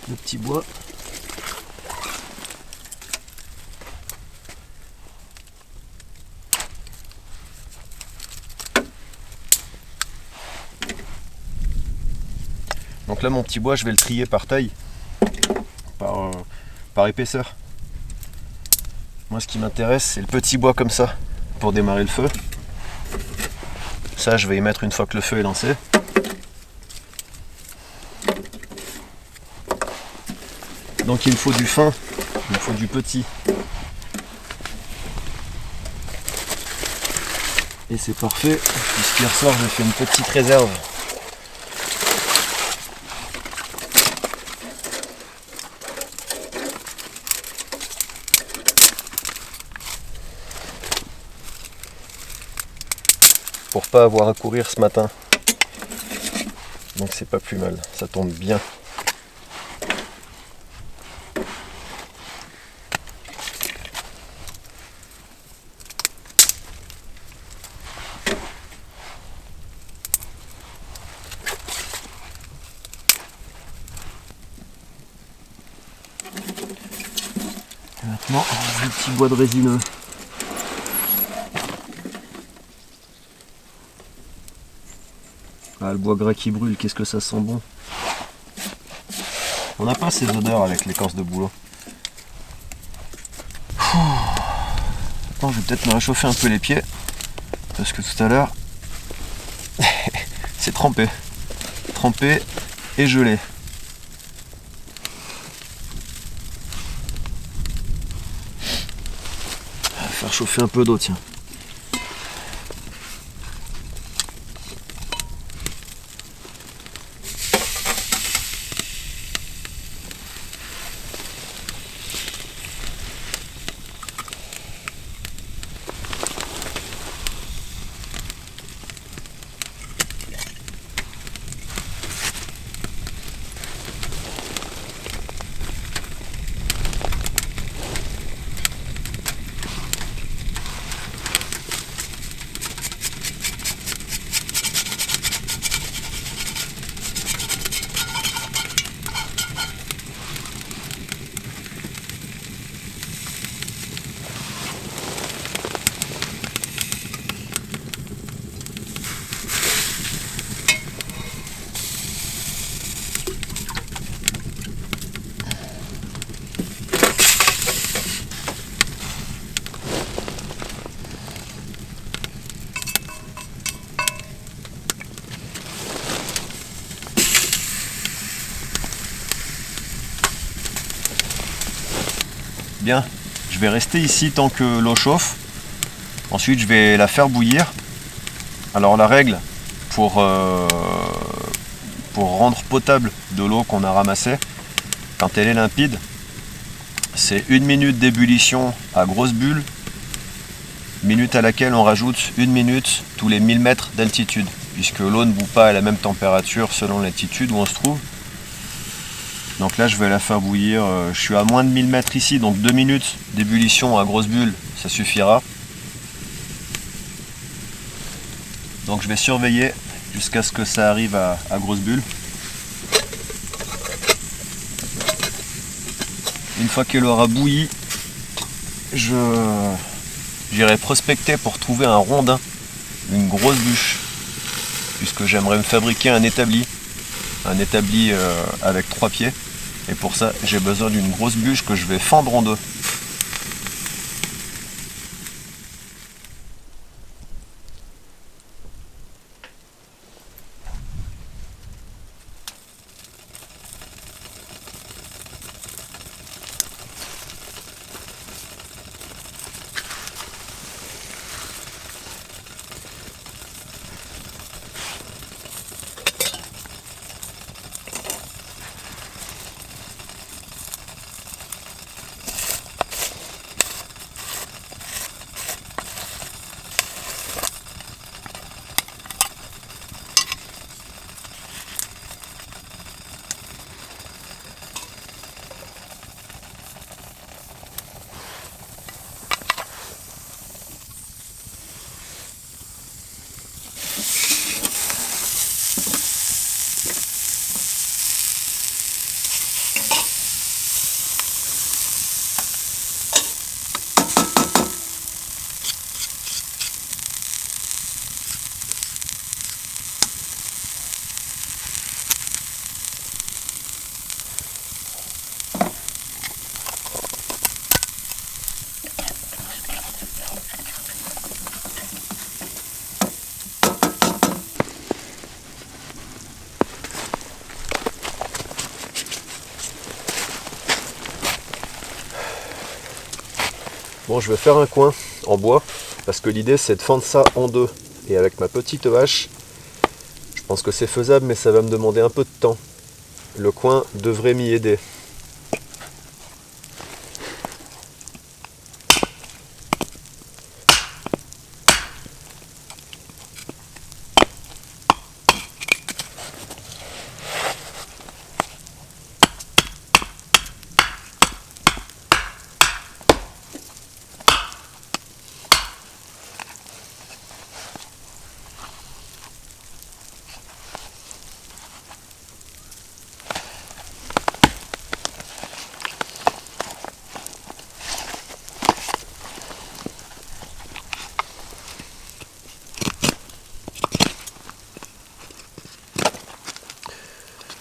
le petit bois. Donc là mon petit bois je vais le trier par taille, par épaisseur. Moi ce qui m'intéresse c'est le petit bois comme ça pour démarrer le feu. Ça je vais y mettre une fois que le feu est lancé. Donc il me faut du fin, il me faut du petit. Et c'est parfait, puisqu'hier soir j'ai fait une petite réserve. Pour pas avoir à courir ce matin. Donc c'est pas plus mal, ça tombe bien. Et maintenant, le petit bois de résineux. Ah, le bois gras qui brûle, qu'est-ce que ça sent bon. On n'a pas ces odeurs avec l'écorce de bouleau. Attends, je vais peut-être me réchauffer un peu les pieds. Parce que tout à l'heure, c'est trempé. Trempé et gelé. On va faire chauffer un peu d'eau, tiens. Bien, je vais rester ici tant que l'eau chauffe. Ensuite, je vais la faire bouillir. Alors la règle pour rendre potable de l'eau qu'on a ramassée, quand elle est limpide, c'est 1 minute d'ébullition à grosse bulle, minute à laquelle on rajoute 1 minute tous les 1000 mètres d'altitude, puisque l'eau ne bout pas à la même température selon l'altitude où on se trouve. Donc là je vais la faire bouillir, je suis à moins de 1000 mètres ici, donc 2 minutes d'ébullition à grosse bulle, ça suffira. Donc je vais surveiller jusqu'à ce que ça arrive à grosse bulle. Une fois qu'elle aura bouilli, j'irai prospecter pour trouver un rondin, une grosse bûche, puisque j'aimerais me fabriquer un établi avec 3 pieds. Et pour ça, j'ai besoin d'une grosse bûche que je vais fendre en deux. Bon, je vais faire un coin en bois parce que l'idée c'est de fendre ça en deux. Et avec ma petite hache, je pense que c'est faisable, mais ça va me demander un peu de temps. Le coin devrait m'y aider.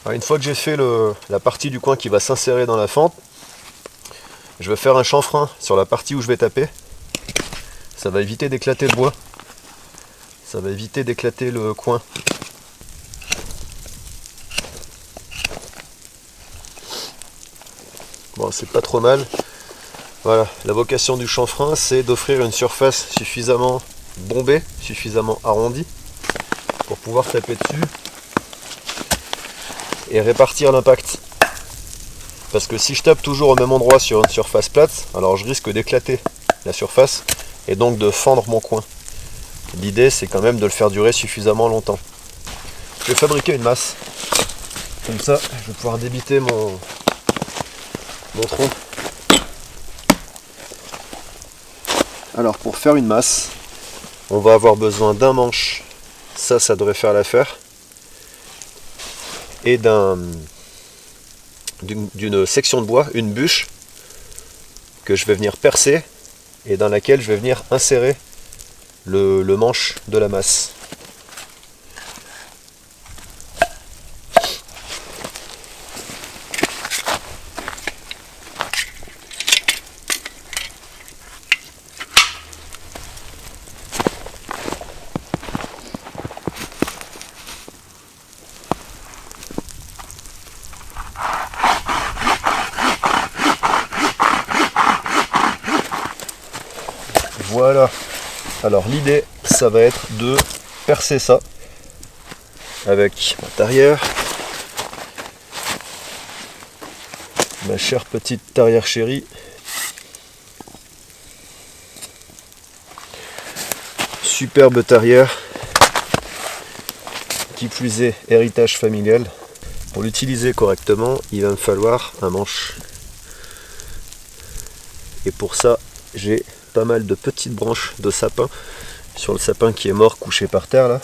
Alors, une fois que j'ai fait la partie du coin qui va s'insérer dans la fente, je vais faire un chanfrein sur la partie où je vais taper. Ça va éviter d'éclater le bois. Ça va éviter d'éclater le coin. Bon, c'est pas trop mal. Voilà, la vocation du chanfrein, c'est d'offrir une surface suffisamment bombée, suffisamment arrondie, pour pouvoir taper dessus et répartir l'impact. Parce que si je tape toujours au même endroit sur une surface plate, alors je risque d'éclater la surface et donc de fendre mon coin. L'idée c'est quand même de le faire durer suffisamment longtemps. Je vais fabriquer une masse. Comme ça, je vais pouvoir débiter mon tronc. Alors pour faire une masse, on va avoir besoin d'un manche. Ça devrait faire l'affaire. Et d'une section de bois, une bûche, que je vais venir percer et dans laquelle je vais venir insérer le manche de la masse. Voilà. Alors l'idée, ça va être de percer ça avec ma tarière, ma chère petite tarière chérie. Superbe tarière, qui plus est héritage familial. Pour l'utiliser correctement, il va me falloir un manche. Et pour ça, j'ai pas mal de petites branches de sapin sur le sapin qui est mort couché par terre là.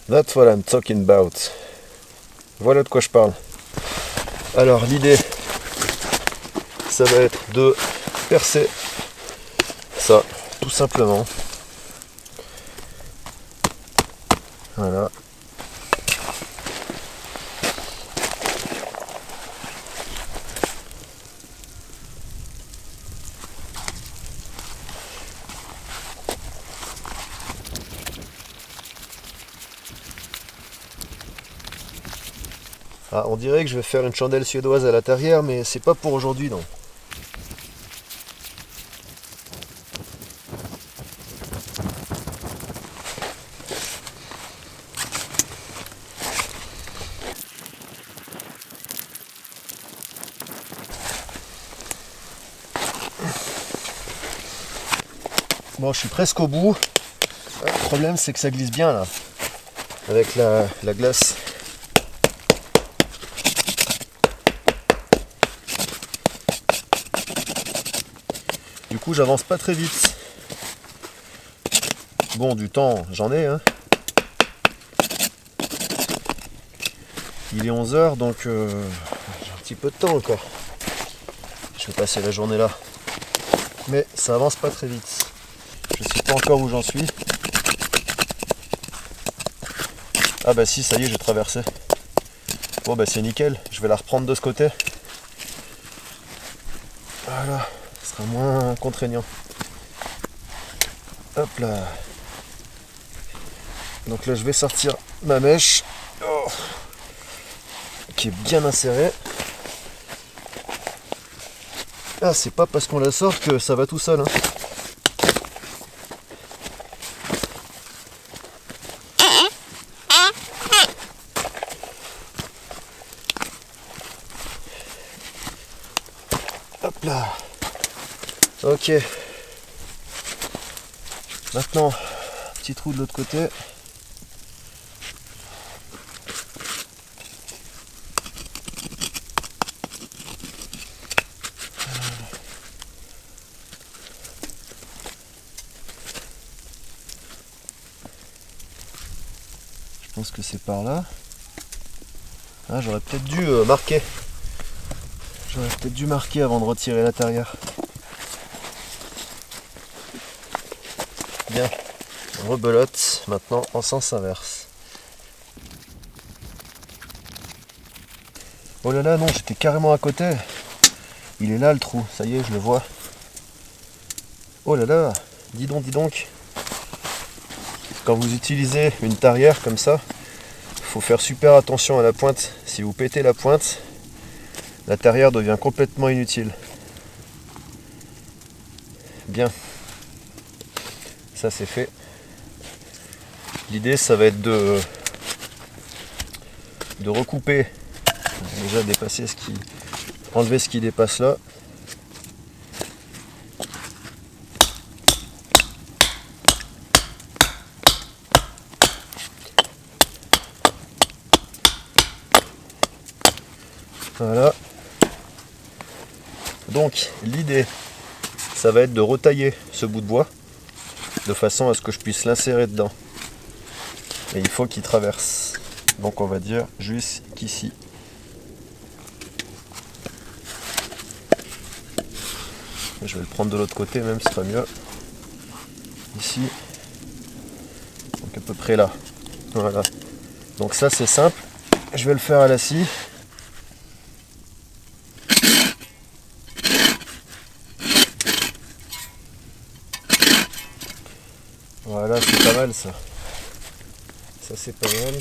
That's what I'm talking about. Voilà de quoi je parle. Alors l'idée, ça va être de percer ça, tout simplement. Voilà. Ah, on dirait que je vais faire une chandelle suédoise à la tarière, mais c'est pas pour aujourd'hui, non. Bon, je suis presque au bout. Le problème, c'est que ça glisse bien là, avec la glace. Du coup, j'avance pas très vite. Bon, du temps, j'en ai, hein. Il est 11 h, donc j'ai un petit peu de temps encore. Je vais passer la journée là. Mais ça avance pas très vite. Je sais pas encore où j'en suis. Ah bah si, ça y est, j'ai traversé. Bon bah c'est nickel, je vais la reprendre de ce côté. Voilà, ce sera moins contraignant. Hop là. Donc là je vais sortir ma mèche. Oh, qui est bien insérée. Ah, c'est pas parce qu'on la sort que ça va tout seul, hein. Hop là. Ok. Maintenant, petit trou de l'autre côté. Je pense que c'est par là. Ah, j'aurais peut-être dû marquer. J'aurais peut-être dû marquer avant de retirer la tarière. Bien. On rebelote maintenant en sens inverse. Oh là là, non, j'étais carrément à côté. Il est là le trou, ça y est, je le vois. Oh là là, dis donc, dis donc. Quand vous utilisez une tarière comme ça, il faut faire super attention à la pointe. Si vous pétez la pointe, la tarière devient complètement inutile. Bien. Ça c'est fait. L'idée ça va être de recouper. Déjà dépasser enlever ce qui dépasse là. Voilà. Donc l'idée, ça va être de retailler ce bout de bois de façon à ce que je puisse l'insérer dedans. Et il faut qu'il traverse. Donc on va dire jusqu'ici. Je vais le prendre de l'autre côté même, ce sera mieux. Ici. Donc à peu près là. Voilà. Donc ça c'est simple. Je vais le faire à la scie. Voilà, c'est pas mal ça. Ça c'est pas mal.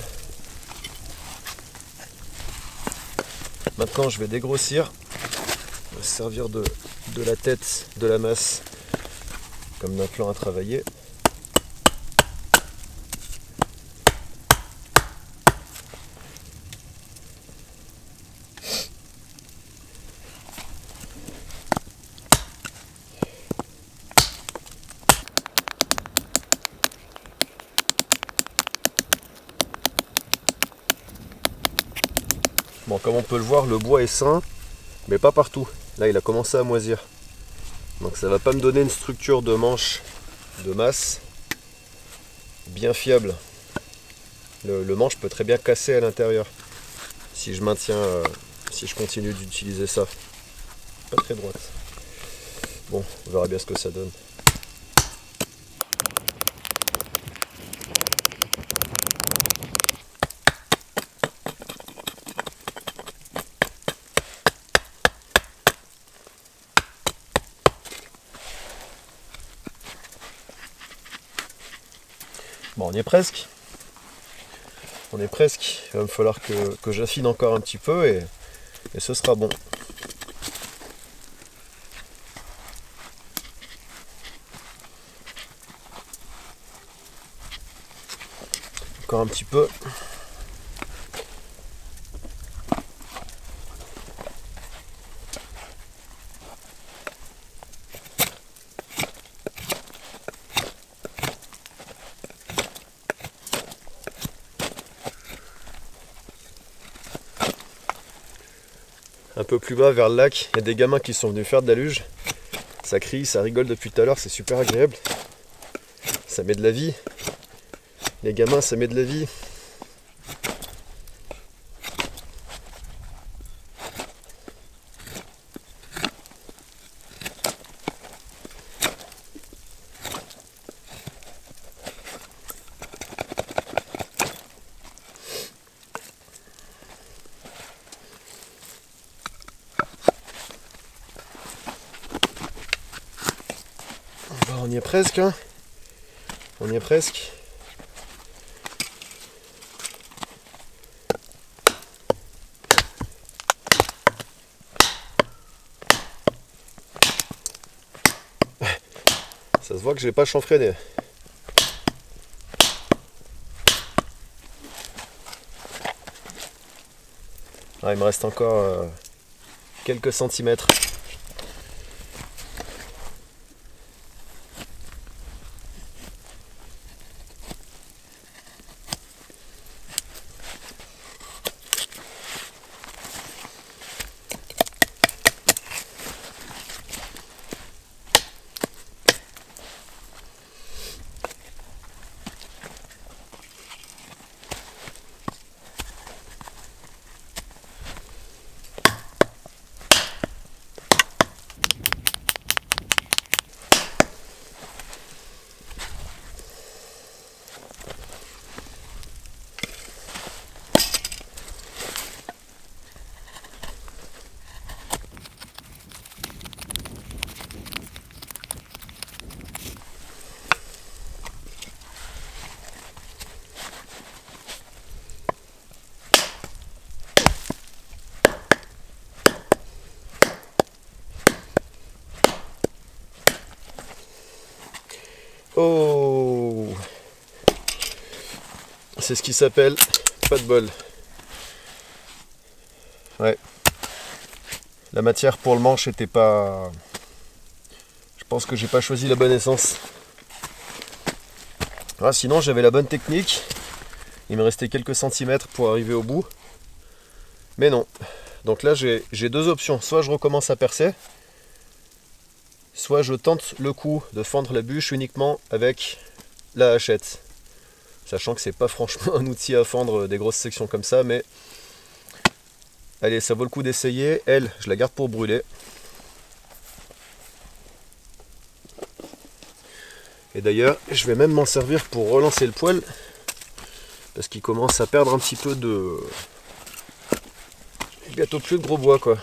Maintenant je vais dégrossir. Je vais se servir de la tête de la masse comme d'un plan à travailler. Bon, comme on peut le voir, le bois est sain, mais pas partout. Là, il a commencé à moisir. Donc ça va pas me donner une structure de manche de masse bien fiable. Le manche peut très bien casser à l'intérieur si je maintiens, si je continue d'utiliser ça. Pas très droite. Bon, on verra bien ce que ça donne. Bon, on y est presque. On est presque. Il va me falloir que j'affine encore un petit peu et ce sera bon. Encore un petit peu. Un peu plus bas vers le lac, il y a des gamins qui sont venus faire de la luge. Ça crie, ça rigole depuis tout à l'heure, c'est super agréable. Ça met de la vie. Les gamins, ça met de la vie. On y est presque, hein. On y est presque. Ça se voit que j'ai pas chanfreiné. Ah, il me reste encore quelques centimètres. Oh, c'est ce qui s'appelle pas de bol. Ouais. La matière pour le manche était pas... Je pense que j'ai pas choisi la bonne essence. Ah, sinon j'avais la bonne technique. Il me restait quelques centimètres pour arriver au bout. Mais non. Donc là j'ai deux options. Soit je recommence à percer, soit je tente le coup de fendre la bûche uniquement avec la hachette. Sachant que c'est pas franchement un outil à fendre des grosses sections comme ça, mais allez, ça vaut le coup d'essayer. Elle, je la garde pour brûler. Et d'ailleurs, je vais même m'en servir pour relancer le poêle, parce qu'il commence à perdre un petit peu de... Bientôt plus de gros bois, quoi.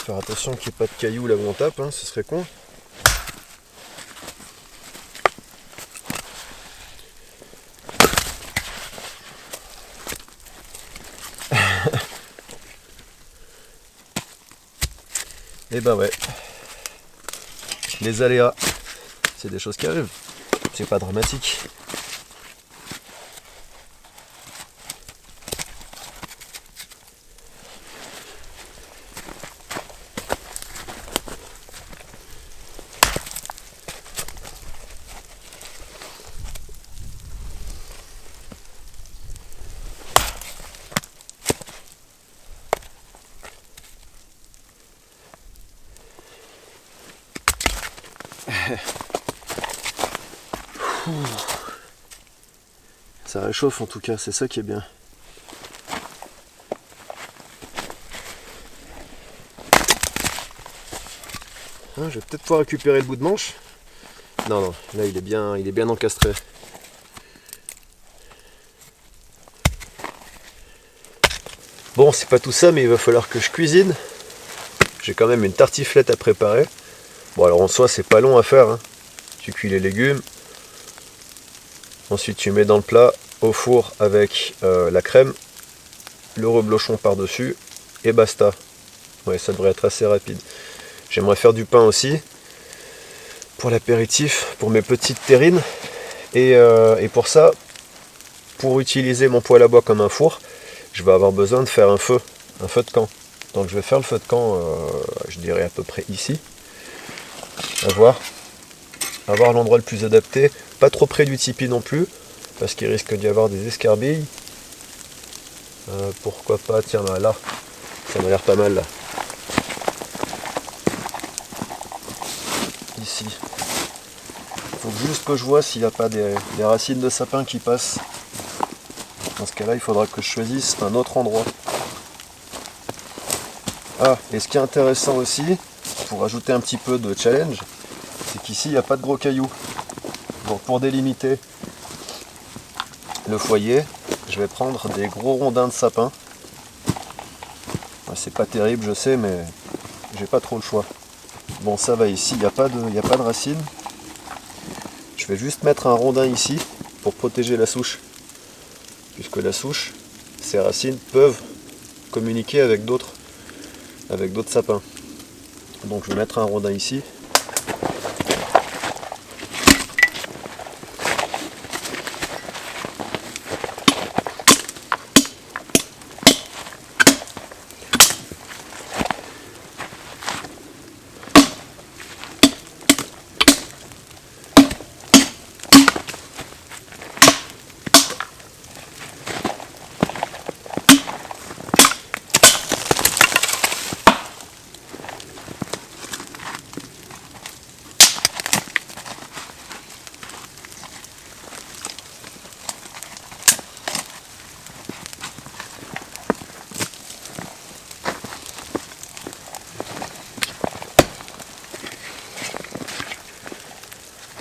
Faire attention qu'il n'y ait pas de cailloux là où on tape, hein, ce serait con. Et ben ouais, les aléas, c'est des choses qui arrivent, c'est pas dramatique. Ça réchauffe en tout cas, c'est ça qui est bien. Hein, je vais peut-être pouvoir récupérer le bout de manche. Non, non, là il est bien encastré. Bon, c'est pas tout ça, mais il va falloir que je cuisine. J'ai quand même une tartiflette à préparer. Bon, alors en soi, c'est pas long à faire, hein. Tu cuis les légumes. Ensuite, tu mets dans le plat au four avec la crème, le reblochon par-dessus et basta. Ouais, ça devrait être assez rapide. J'aimerais faire du pain aussi pour l'apéritif, pour mes petites terrines. Et pour ça, pour utiliser mon poêle à bois comme un four, je vais avoir besoin de faire un feu de camp. Donc je vais faire le feu de camp, je dirais à peu près ici. À voir l'endroit le plus adapté, pas trop près du tipi non plus, parce qu'il risque d'y avoir des escarbilles. Pourquoi pas, tiens là, ça m'a l'air pas mal là. Ici. Faut juste que je vois s'il n'y a pas des racines de sapin qui passent. Dans ce cas-là, il faudra que je choisisse un autre endroit. Ah, et ce qui est intéressant aussi, pour ajouter un petit peu de challenge, c'est qu'ici, il n'y a pas de gros cailloux. Donc pour délimiter le foyer, je vais prendre des gros rondins de sapin. C'est pas terrible, je sais, mais j'ai pas trop le choix. Bon, ça va ici, il n'y a pas de racines. Je vais juste mettre un rondin ici pour protéger la souche. Puisque la souche, ses racines peuvent communiquer avec d'autres sapins. Donc je vais mettre un rondin ici.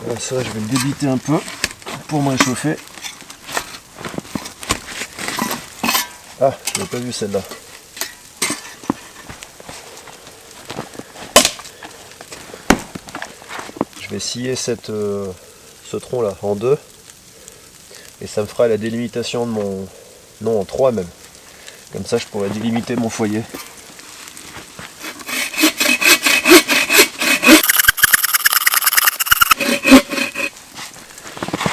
Voilà, ça je vais le débiter un peu pour me réchauffer. Ah, je n'ai pas vu celle-là. Je vais scier ce tronc là en deux et ça me fera la délimitation de mon... non, en trois même. Comme ça je pourrais délimiter mon foyer.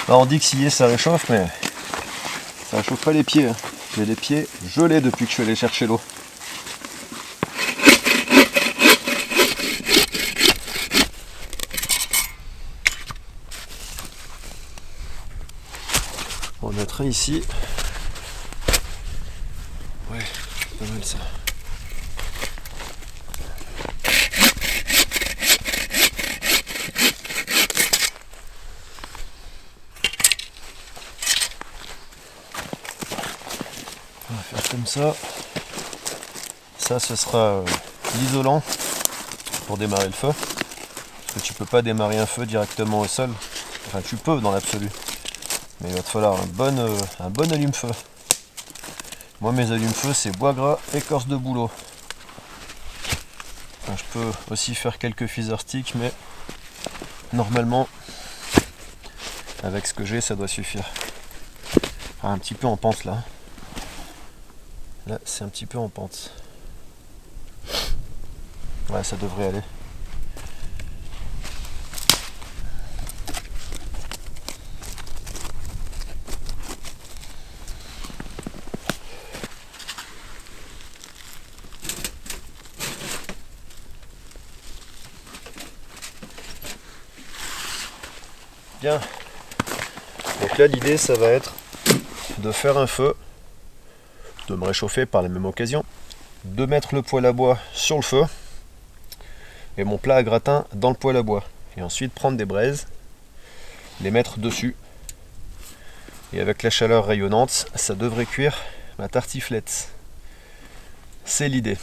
Là, on dit que scier ça réchauffe, mais ça réchauffe pas les pieds. J'ai les pieds gelés depuis que je suis allé chercher l'eau. On va mettre un ici. Ouais, pas mal ça. On va faire comme ça. Ça, ce sera l'isolant pour démarrer le feu. Parce que tu peux pas démarrer un feu directement au sol. Enfin, tu peux dans l'absolu. Mais il va te falloir un bon allume-feu. Moi, mes allume-feu, c'est bois gras, écorce de bouleau. Enfin, je peux aussi faire quelques feather sticks, mais normalement, avec ce que j'ai, ça doit suffire. Enfin, un petit peu en pente là. Là, c'est un petit peu en pente. Ouais, ça devrait aller. Bien. Donc là, l'idée, ça va être de faire un feu, de me réchauffer par la même occasion, de mettre le poêle à bois sur le feu et mon plat à gratin dans le poêle à bois. Et ensuite prendre des braises, les mettre dessus. Et avec la chaleur rayonnante, ça devrait cuire ma tartiflette. C'est l'idée.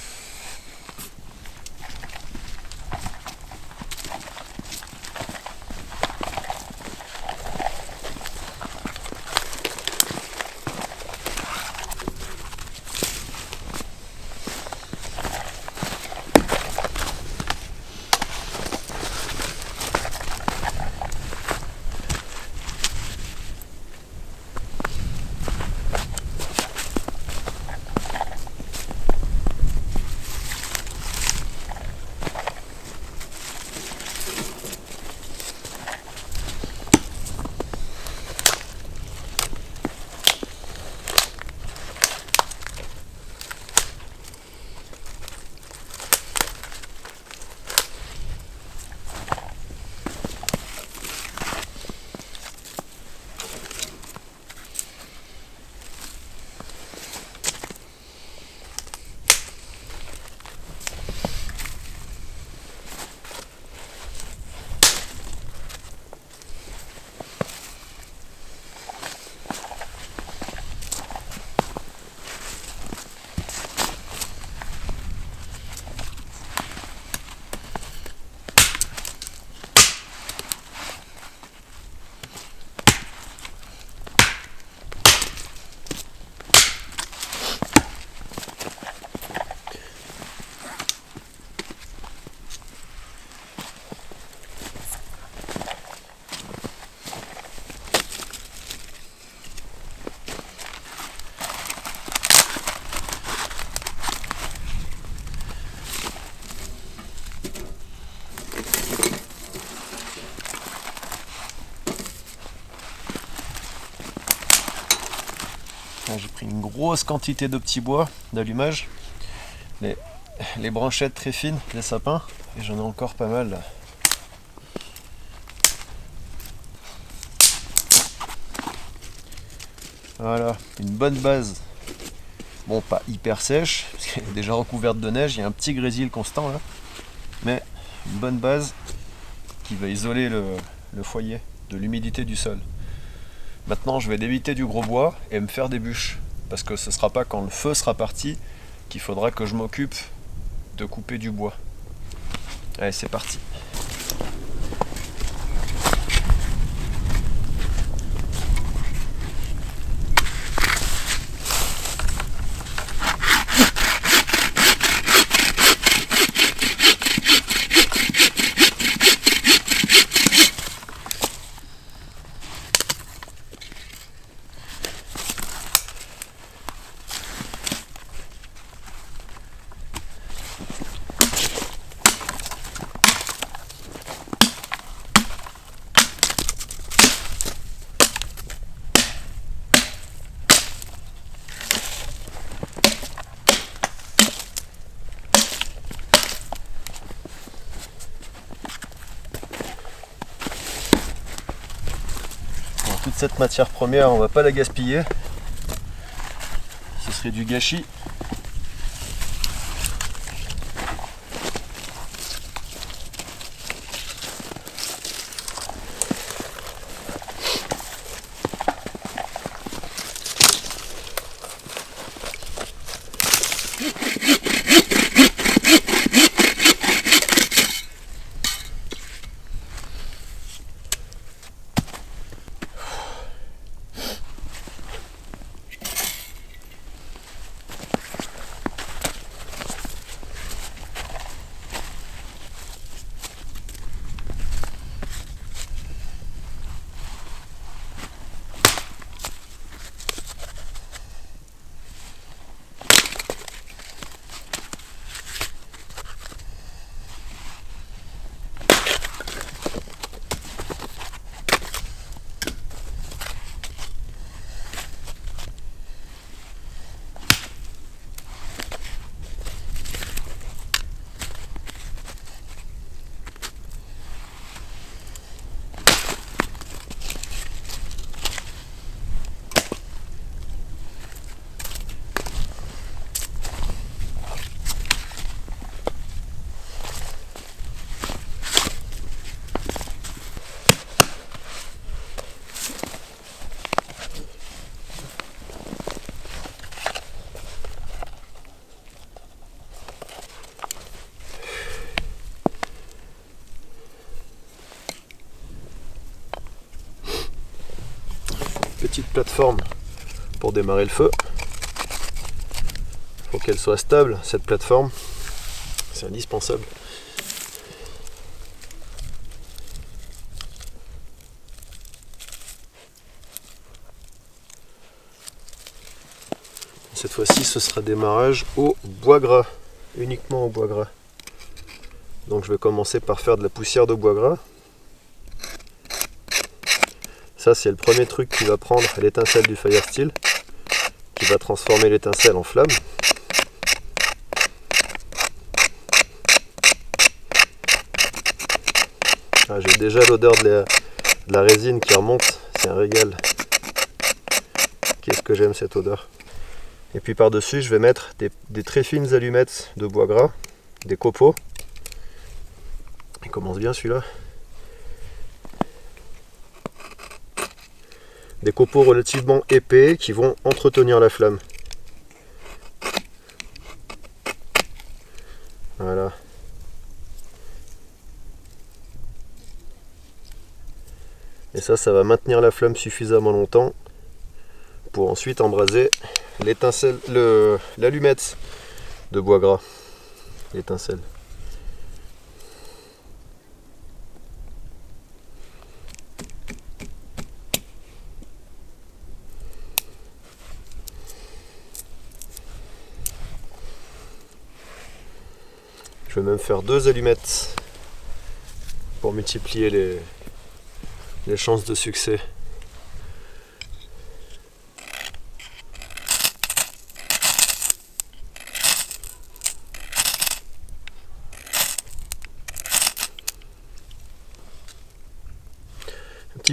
J'ai pris une grosse quantité de petits bois d'allumage, les branchettes très fines des sapins, et j'en ai encore pas mal là. Voilà, une bonne base. Bon, pas hyper sèche, parce qu'elle est déjà recouverte de neige, il y a un petit grésil constant là, mais une bonne base qui va isoler le foyer de l'humidité du sol. Maintenant, je vais débiter du gros bois et me faire des bûches, parce que ce ne sera pas quand le feu sera parti qu'il faudra que je m'occupe de couper du bois. Allez, c'est parti. Toute cette matière première, on va pas la gaspiller, ce serait du gâchis. Petite plateforme pour démarrer le feu. Il faut qu'elle soit stable, cette plateforme. C'est indispensable. Cette fois-ci, ce sera démarrage au bois gras, uniquement au bois gras. Donc je vais commencer par faire de la poussière de bois gras. Ça, c'est le premier truc qui va prendre l'étincelle du fire steel, qui va transformer l'étincelle en flamme. Ah, j'ai déjà l'odeur de la résine qui remonte, c'est un régal. Qu'est-ce que j'aime cette odeur. Et puis par-dessus, je vais mettre des très fines allumettes de bois gras, des copeaux. Il commence bien celui-là. Des copeaux relativement épais qui vont entretenir la flamme. Voilà. Et ça va maintenir la flamme suffisamment longtemps pour ensuite embraser l'allumette de bois gras, l'étincelle. Je vais même faire 2 allumettes pour multiplier les chances de succès.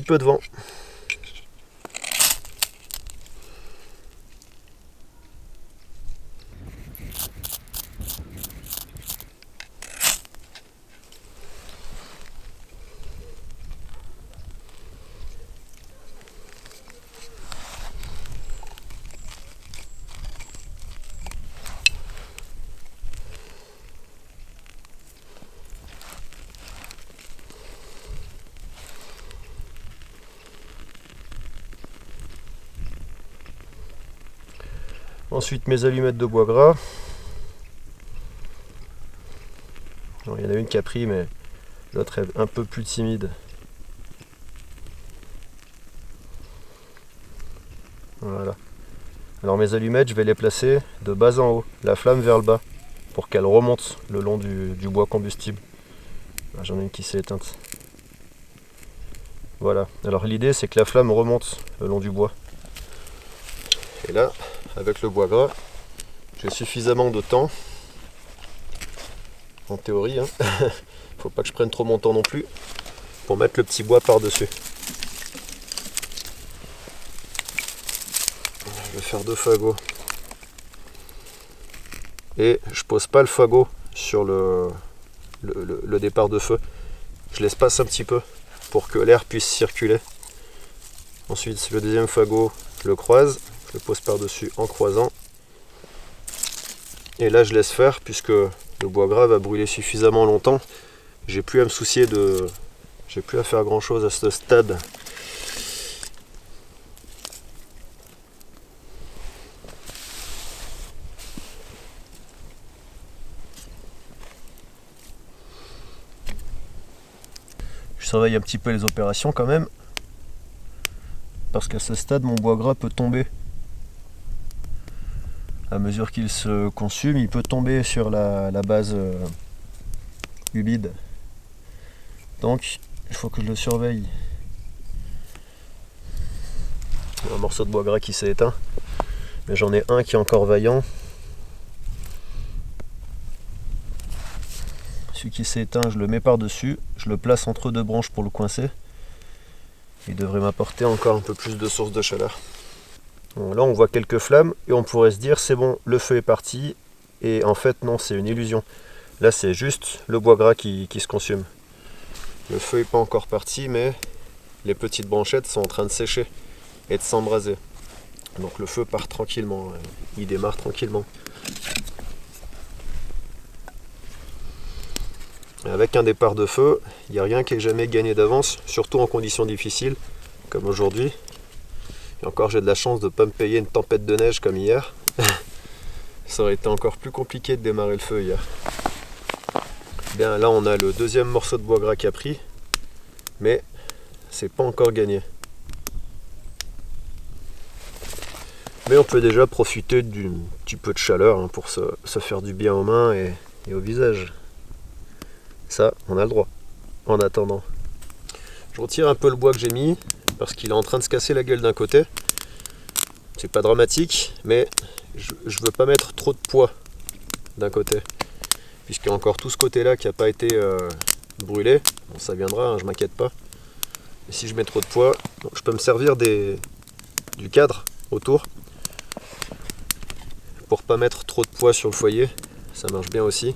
peu de vent. Ensuite mes allumettes de bois gras. Alors, il y en a une qui a pris mais l'autre est un peu plus timide. Voilà. Alors mes allumettes, je vais les placer de bas en haut, la flamme vers le bas, pour qu'elle remonte le long du bois combustible. J'en ai une qui s'est éteinte. Voilà. Alors l'idée c'est que la flamme remonte le long du bois. Et là, avec le bois gras, j'ai suffisamment de temps, en théorie, hein. Faut pas que je prenne trop mon temps non plus, pour mettre le petit bois par-dessus. Je vais faire 2 fagots. Et je pose pas le fagot sur le départ de feu. Je l'espace un petit peu pour que l'air puisse circuler. Ensuite, le deuxième fagot, je le croise. Je le pose par-dessus en croisant. Et là, je laisse faire puisque le bois gras va brûler suffisamment longtemps. J'ai plus à me soucier de... J'ai plus à faire grand-chose à ce stade. Je surveille un petit peu les opérations quand même. Parce qu'à ce stade, mon bois gras peut tomber. À mesure qu'il se consume, il peut tomber sur la base humide. Donc, il faut que je le surveille. Un morceau de bois gras qui s'est éteint. Mais j'en ai un qui est encore vaillant. Celui qui s'est éteint, je le mets par-dessus. Je le place entre 2 branches pour le coincer. Il devrait m'apporter encore un peu plus de source de chaleur. Bon, là on voit quelques flammes et on pourrait se dire c'est bon, le feu est parti. Et en fait non, c'est une illusion. Là c'est juste le bois gras qui se consume. Le feu n'est pas encore parti, mais les petites branchettes sont en train de sécher et de s'embraser. Donc le feu part tranquillement, il démarre tranquillement. Avec un départ de feu, il n'y a rien qui est jamais gagné d'avance, surtout en conditions difficiles, comme aujourd'hui. Et encore, j'ai de la chance de ne pas me payer une tempête de neige comme hier. Ça aurait été encore plus compliqué de démarrer le feu hier. Bien, là, on a le deuxième morceau de bois gras qui a pris, mais c'est pas encore gagné. Mais on peut déjà profiter d'un petit peu de chaleur hein, pour se faire du bien aux mains et au visage. Ça, on a le droit. En attendant, je retire un peu le bois que j'ai mis parce qu'il est en train de se casser la gueule d'un côté. C'est pas dramatique, mais je veux pas mettre trop de poids d'un côté, puisqu'il y a encore tout ce côté-là qui n'a pas été brûlé. Bon, ça viendra, hein, je m'inquiète pas. Et si je mets trop de poids, donc je peux me servir du cadre autour pour pas mettre trop de poids sur le foyer. Ça marche bien aussi.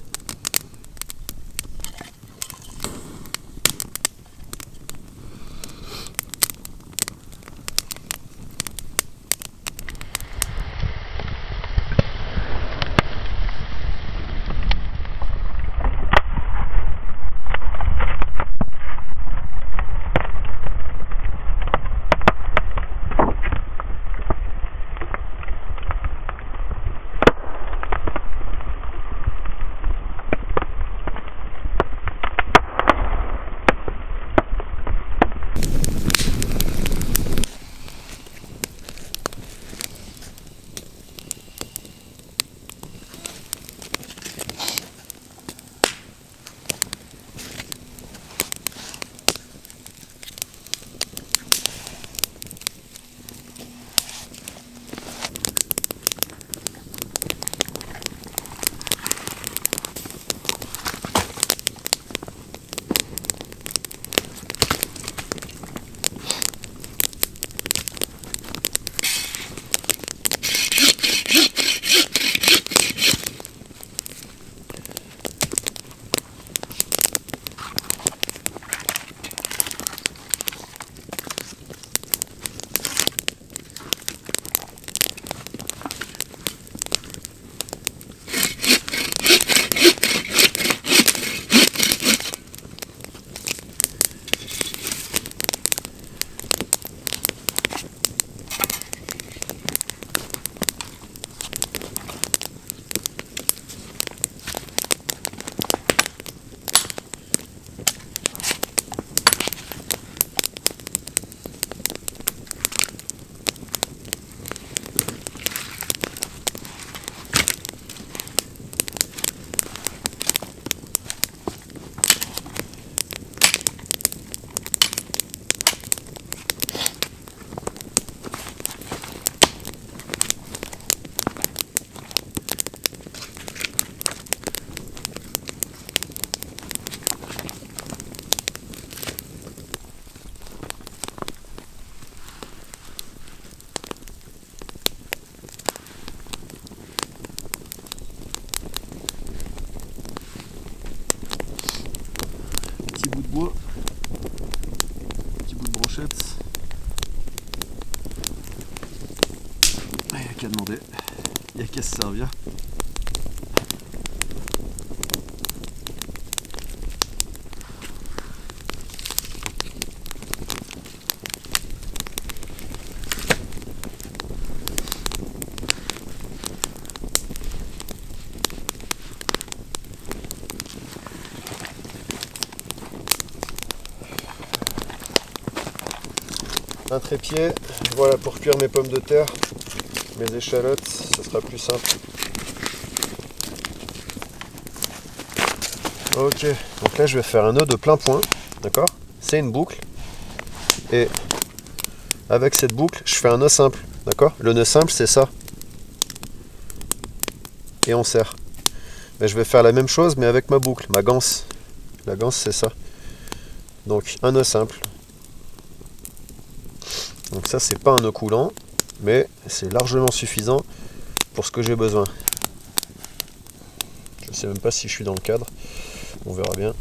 bois. Petit bout de brochette. Il n'y a qu'à demander. Il n'y a qu'à se servir. Un trépied, voilà, pour cuire mes pommes de terre, mes échalotes, ce sera plus simple. Ok, donc là je vais faire un nœud de plein point, d'accord? C'est une boucle, et avec cette boucle, je fais un nœud simple, d'accord? Le nœud simple, c'est ça. Et on serre. Mais je vais faire la même chose, mais avec ma boucle, ma ganse. La ganse, c'est ça. Donc un nœud simple. Donc ça, c'est pas un nœud coulant, mais c'est largement suffisant pour ce que j'ai besoin. Je sais même pas si je suis dans le cadre, on verra bien.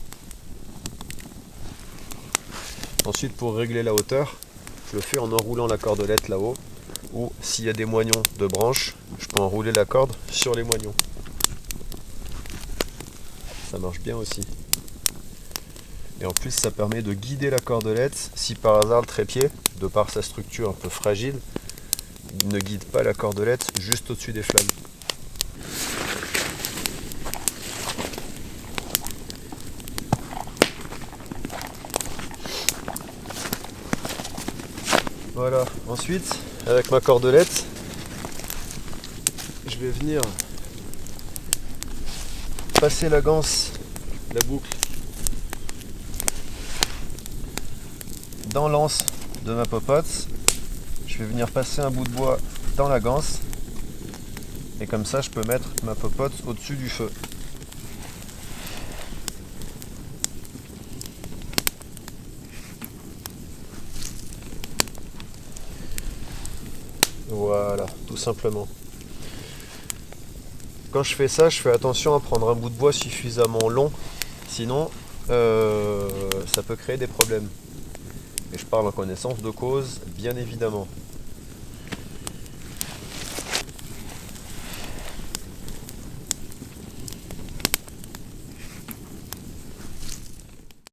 Ensuite, pour régler la hauteur, je le fais en enroulant la cordelette là-haut, ou s'il y a des moignons de branches, je peux enrouler la corde sur les moignons. Ça marche bien aussi. Et en plus, ça permet de guider la cordelette si par hasard le trépied, de par sa structure un peu fragile, ne guide pas la cordelette juste au-dessus des flammes. Voilà, ensuite, avec ma cordelette, je vais venir passer la ganse, la boucle, dans l'anse de ma popote. Je vais venir passer un bout de bois dans la ganse, et comme ça je peux mettre ma popote au-dessus du feu. Voilà, tout simplement. Quand je fais ça, je fais attention à prendre un bout de bois suffisamment long, sinon ça peut créer des problèmes. Et je parle en connaissance de cause, bien évidemment.